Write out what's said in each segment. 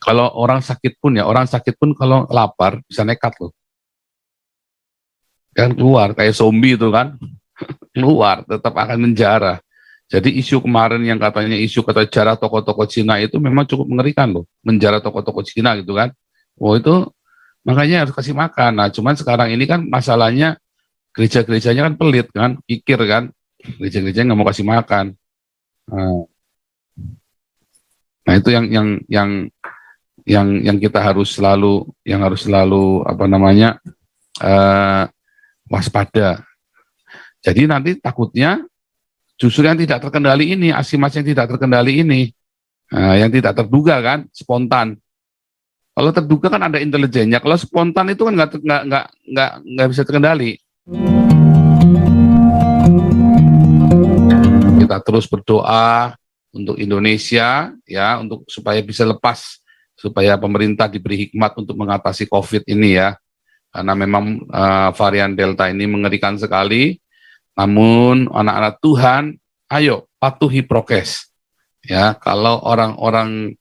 Kalau orang sakit pun kalau lapar bisa nekat loh. Kan keluar kayak zombie itu kan, keluar tetap akan menjarah. Jadi isu kemarin yang katanya isu kata jarah tokoh-tokoh Cina itu memang cukup mengerikan loh, menjarah tokoh-tokoh Cina gitu kan. Oh itu makanya harus kasih makan. Nah cuman sekarang ini kan masalahnya gereja-gerejanya kan pelit kan, kikir kan, gereja-gereja nggak mau kasih makan. Nah itu yang kita harus selalu apa namanya waspada. Jadi nanti takutnya justru yang tidak terkendali ini, aksi massa yang tidak terkendali ini, yang tidak terduga kan, spontan. Kalau terduga kan ada intelijennya. Kalau spontan itu kan nggak bisa terkendali. Kita terus berdoa untuk Indonesia, ya, untuk supaya bisa lepas, supaya pemerintah diberi hikmat untuk mengatasi COVID ini ya. Karena memang varian Delta ini mengerikan sekali. Namun anak-anak Tuhan, ayo patuhi prokes. Ya, kalau orang-orang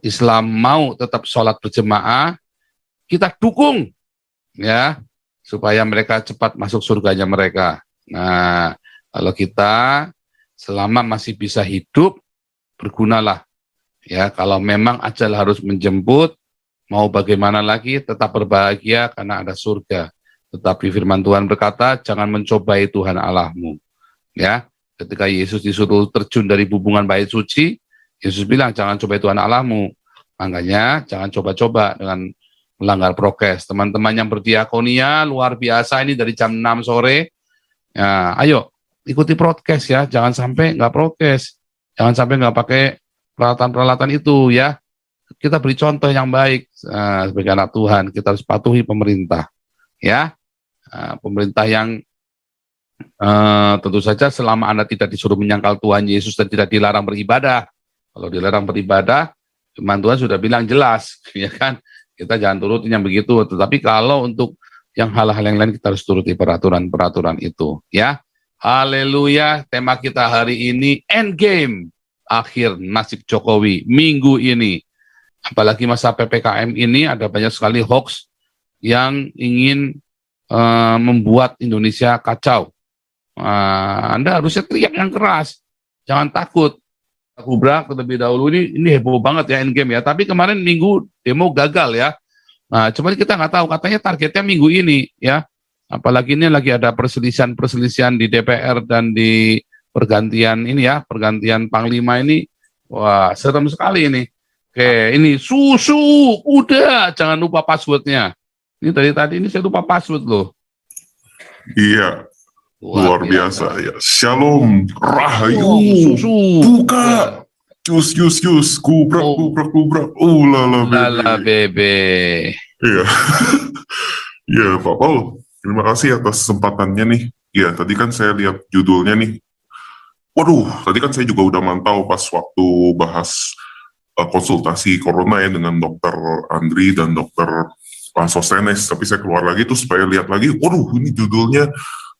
Islam mau tetap sholat berjemaah, kita dukung, ya, supaya mereka cepat masuk surganya mereka. Nah, kalau kita selama masih bisa hidup, bergunalah. Ya, kalau memang ajal harus menjemput, mau bagaimana lagi, tetap berbahagia karena ada surga. Tetapi firman Tuhan berkata, jangan mencobai Tuhan Allahmu. Ya, ketika Yesus disuruh terjun dari hubungan bait suci, Yesus bilang jangan cobai Tuhan Allahmu. Makanya jangan coba-coba dengan melanggar prokes. Teman-teman yang berdiakonia luar biasa ini dari jam 6 sore. Ya, ayo ikuti prokes ya, jangan sampai nggak prokes, jangan sampai nggak pakai peralatan-peralatan itu ya. Kita beri contoh yang baik sebagai anak Tuhan. Kita harus patuhi pemerintah. Ya, pemerintah yang tentu saja selama Anda tidak disuruh menyangkal Tuhan Yesus dan tidak dilarang beribadah. Kalau dilarang beribadah, firman Tuhan sudah bilang jelas, ya kan? Kita jangan turutin yang begitu. Tetapi kalau untuk yang hal-hal yang lain kita harus turuti peraturan-peraturan itu, ya. Haleluya. Tema kita hari ini Endgame, akhir nasib Jokowi minggu ini. Apalagi masa PPKM ini ada banyak sekali hoax yang ingin membuat Indonesia kacau. Anda harusnya teriak yang keras, jangan takut. Gubrak terlebih dahulu ini heboh banget ya Endgame ya. Tapi kemarin minggu demo gagal ya. Nah, cuman kita nggak tahu, katanya targetnya minggu ini ya. Apalagi ini lagi ada perselisihan di DPR dan di pergantian ini ya, pergantian Panglima ini. Wah, serem sekali ini. Oke, ini susu, udah jangan lupa passwordnya. Ini dari tadi ini saya lupa password loh. Iya, luar biasa ya. Shalom, rahayu, susu, buka, yus, kubrak, lala bebe. Iya, iya Pak Paul, terima kasih atas kesempatannya nih. Iya, tadi kan saya lihat judulnya nih. Waduh, tadi kan saya juga udah mantau pas waktu bahas konsultasi corona ya dengan dokter Andri dan dokter Sostenes, tapi saya keluar lagi tuh supaya lihat lagi, waduh ini judulnya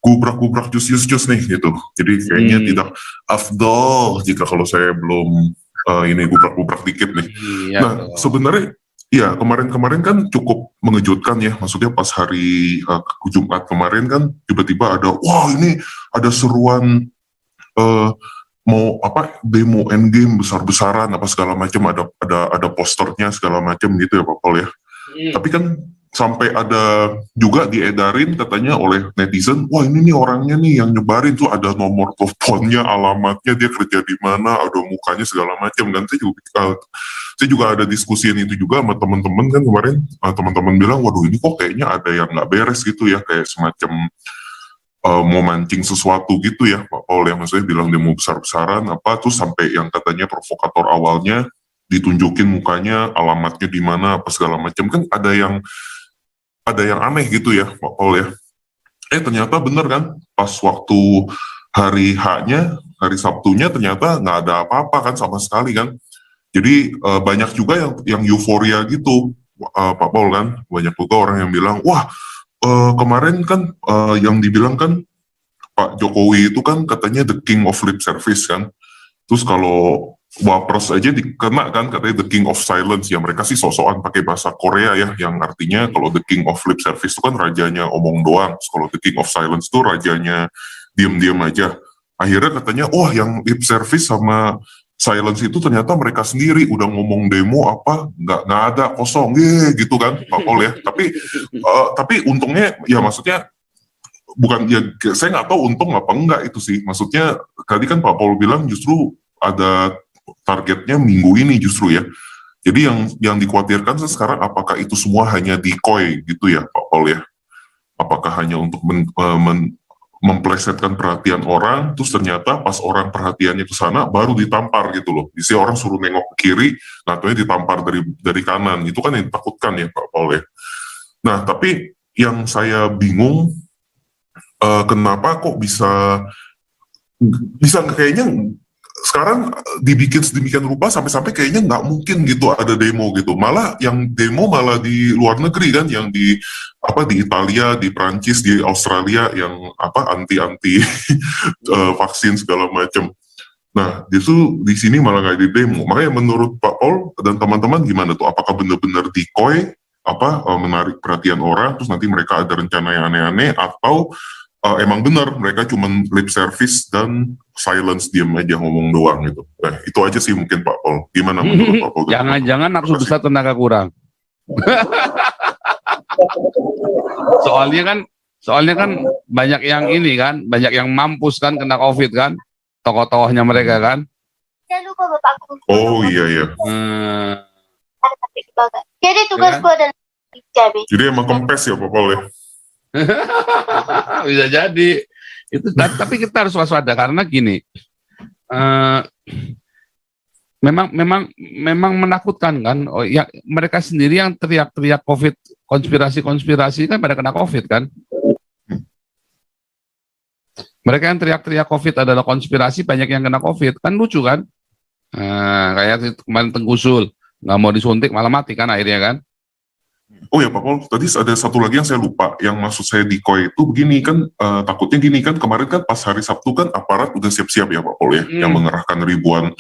gubrak jus nih gitu. Jadi kayaknya tidak afdol jika kalau saya belum ini gubrak dikit nih. Iya, nah sebenarnya ya kemarin kan cukup mengejutkan ya, maksudnya pas hari Jumat kemarin kan tiba-tiba ada, wah ini ada seruan mau apa demo Endgame besar-besaran apa segala macam, ada posternya segala macam gitu ya Pak Paul ya. Tapi kan sampai ada juga diedarin katanya oleh netizen, wah ini nih orangnya nih yang nyebarin tuh ada nomor teleponnya, alamatnya, dia kerja di mana, ada mukanya segala macam. Dan saya juga ada diskusiin itu juga sama teman-teman kan kemarin, teman-teman bilang waduh ini kok kayaknya ada yang nggak beres gitu ya, kayak semacam mau mancing sesuatu gitu ya Pak Paul ya, maksudnya bilang demo besar-besaran apa tuh sampai yang katanya provokator awalnya ditunjukin mukanya, alamatnya di mana apa segala macam, kan ada yang aneh gitu ya Pak Paul ya. Ternyata bener kan pas waktu hari H-nya, hari Sabtunya ternyata nggak ada apa-apa kan sama sekali kan. Jadi banyak juga yang euforia gitu Pak Paul kan, banyak juga orang yang bilang wah kemarin kan yang dibilang kan Pak Jokowi itu kan katanya the king of lip service kan. Terus kalau Wapres aja dikena kan katanya the king of silence ya, mereka sih sok-sokan pakai bahasa Korea ya yang artinya kalau the king of lip service itu kan rajanya omong doang, kalau the king of silence itu rajanya diam-diam aja. Akhirnya katanya yang lip service sama silence itu ternyata mereka sendiri udah ngomong demo apa nggak ada, kosong gitu kan Pak Paul ya. Tapi untungnya ya, maksudnya bukan ya, saya nggak tahu untung apa enggak itu sih, maksudnya tadi kan Pak Paul bilang justru ada targetnya minggu ini justru ya. Jadi yang dikhawatirkan sekarang apakah itu semua hanya decoy gitu ya Pak Paul ya? Apakah hanya untuk memplesetkan perhatian orang, terus ternyata pas orang perhatiannya ke sana baru ditampar gitu loh. Jadi orang suruh nengok ke kiri, natanya ditampar dari kanan. Itu kan yang ditakutkan ya Pak Paul ya. Nah, tapi yang saya bingung kenapa kok bisa kayaknya sekarang dibikin sedemikian rupa sampai kayaknya nggak mungkin gitu ada demo gitu. Malah yang demo malah di luar negeri kan, yang di Italia, di Prancis, di Australia yang anti vaksin segala macam. Nah, justru di sini malah nggak di demo. Makanya menurut Pak Paul dan teman-teman gimana tuh? Apakah benar-benar decoy menarik perhatian orang, terus nanti mereka ada rencana yang aneh-aneh, atau emang benar mereka cuma lip service dan silence, diam aja ngomong doang gitu. Nah, itu aja sih mungkin Pak Paul. Gimana menurut Pak Paul? Jangan-jangan nafsu besar tenaga kurang. Soalnya kan banyak yang ini kan, banyak yang mampus kan kena COVID kan, tokoh-tokohnya mereka kan. Jangan lupa bapakku. Oh iya. Jadi tugas gua adalah jadi emang kempes ya Pak Paul ya? Bisa jadi itu, tapi kita harus waspada karena gini, memang menakutkan kan. Ya, mereka sendiri yang teriak-teriak COVID, konspirasi kan pada kena COVID kan. Mereka yang teriak-teriak COVID adalah konspirasi, banyak yang kena COVID kan, lucu kan. Kayak kemarin Tenggusul nggak mau disuntik malah mati kan akhirnya kan. Oh ya Pak Paul, tadi ada satu lagi yang saya lupa, yang maksud saya decoy itu begini kan, takutnya gini kan, kemarin kan pas hari Sabtu kan aparat udah siap-siap ya Pak Paul ya, yang mengerahkan ribuan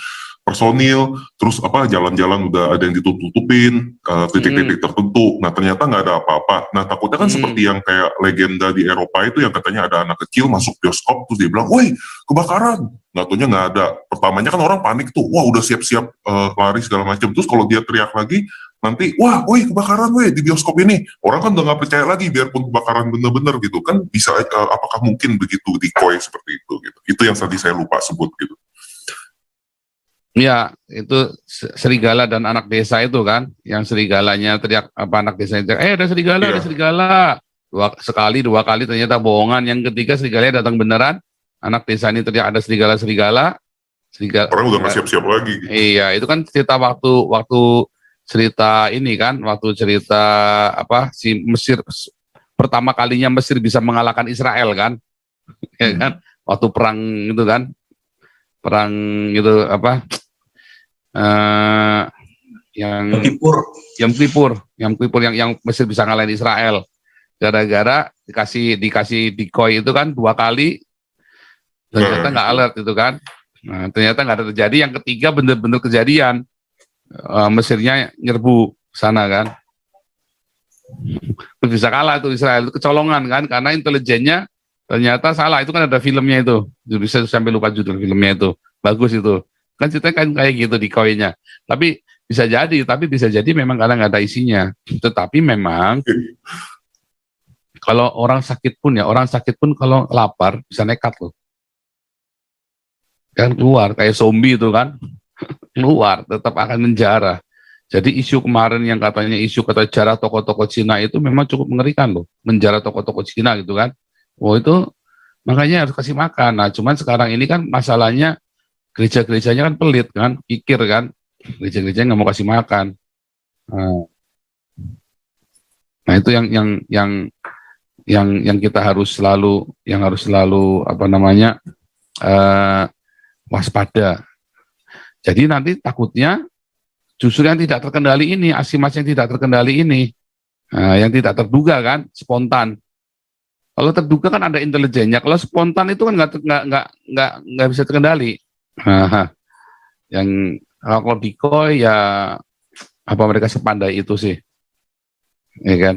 personil, terus jalan-jalan udah ada yang ditutupin, titik-titik tertentu, nah ternyata nggak ada apa-apa. Nah takutnya kan seperti yang kayak legenda di Eropa itu yang katanya ada anak kecil masuk bioskop, terus dia bilang, woi kebakaran, nggak taunya nggak ada. Pertamanya kan orang panik tuh, wah udah siap-siap lari segala macam, terus kalau dia teriak lagi, nanti, woi kebakaran di bioskop ini. Orang kan udah nggak percaya lagi, biarpun kebakaran bener-bener gitu. Kan bisa, apakah mungkin begitu decoy seperti itu gitu. Itu yang tadi saya lupa sebut gitu. Ya, itu serigala dan anak desa itu kan. Yang serigalanya teriak, anak desa itu, ada serigala, ada serigala. Sekali, dua kali ternyata bohongan. Yang ketiga serigalanya datang beneran. Anak desa ini teriak ada serigala. Orang udah nggak siap-siap lagi gitu. Iya, itu kan cerita waktu cerita ini kan, waktu cerita si Mesir pertama kalinya Mesir bisa mengalahkan Israel kan, ya kan, waktu perang itu kan, perang itu Yom Kippur yang Mesir bisa ngalahin Israel gara-gara dikasih decoy itu kan 2 kali, ternyata nggak alert itu kan. Nah, ternyata nggak ada terjadi. Yang ketiga bener-bener kejadian. Mesirnya nyerbu sana kan, bisa kalah tuh Israel, itu kecolongan kan, karena intelijennya ternyata salah. Itu kan ada filmnya itu, bisa sampai lupa judul filmnya itu, bagus itu kan, ceritanya kan kayak gitu di koinnya. Tapi bisa jadi memang karena nggak ada isinya. Tetapi memang kalau orang sakit pun kalau lapar bisa nekat loh kan, keluar kayak zombie itu kan, keluar tetap akan menjara. Jadi isu kemarin yang katanya kata jarah tokoh-tokoh Cina itu memang cukup mengerikan loh, menjara tokoh-tokoh Cina gitu kan. Itu makanya harus kasih makan. Nah cuman sekarang ini kan masalahnya gereja-gerejanya kan pelit kan, kikir kan, gereja-gerejanya nggak mau kasih makan. Nah itu yang kita harus selalu waspada. Jadi nanti takutnya justru yang tidak terkendali ini, asimas yang tidak terkendali ini, yang tidak terduga kan, spontan. Kalau terduga kan ada intelijennya, kalau spontan itu kan nggak bisa terkendali. Yang Kalau Diko ya apa mereka sepandai itu sih, ya kan?